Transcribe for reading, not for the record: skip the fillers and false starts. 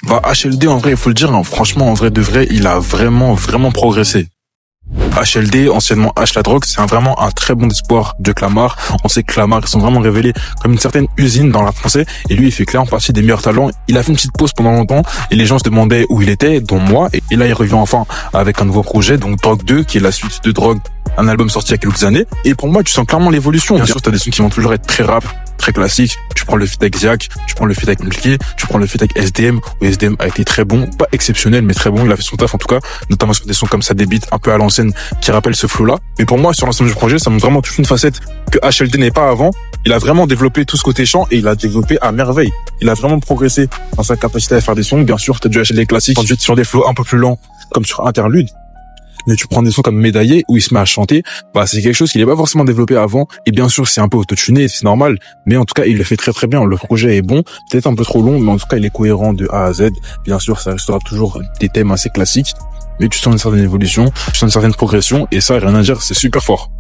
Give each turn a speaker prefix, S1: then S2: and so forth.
S1: Bah, HLD, en vrai, il faut le dire, hein, franchement, en vrai de vrai, il a vraiment progressé. HLD, anciennement H la drogue, c'est vraiment un très bon espoir de Clamart. On sait que Clamart, ils sont vraiment révélés comme une certaine usine dans l'art français. Et lui, il fait clairement partie des meilleurs talents. Il a fait une petite pause pendant longtemps et les gens se demandaient où il était, dont moi. Et là, il revient enfin avec un nouveau projet, donc Drogue 2, qui est la suite de Drogue, un album sorti il y a quelques années. Et pour moi, tu sens clairement l'évolution. Bien sûr, t'as des sons qui vont toujours être très rap, très classique. Tu prends le feat avec Ziak, tu prends le feat avec Milky, tu prends le feat avec SDM, où SDM a été très bon, pas exceptionnel, mais très bon. Il a fait son taf, en tout cas, notamment sur des sons comme ça, des beats un peu à l'ancienne, qui rappellent ce flow-là. Mais pour moi, sur l'ensemble du projet, ça montre vraiment toute une facette que HLD n'est pas avant. Il a vraiment développé tout ce côté chant et il a développé à merveille. Il a vraiment progressé dans sa capacité à faire des sons. Bien sûr, t'as du HLD classique, ensuite sur des flows un peu plus lents, comme sur Interlude. Mais tu prends des sons comme Médaillé, où il se met à chanter, bah, c'est quelque chose qu'il n'est pas forcément développé avant. Et bien sûr, c'est un peu autotuné, c'est normal. Mais en tout cas, il le fait très bien. Le projet est bon. Peut-être un peu trop long, mais en tout cas, il est cohérent de A à Z. Bien sûr, ça restera toujours des thèmes assez classiques. Mais tu sens une certaine évolution, tu sens une certaine progression. Et ça, rien à dire, c'est super fort.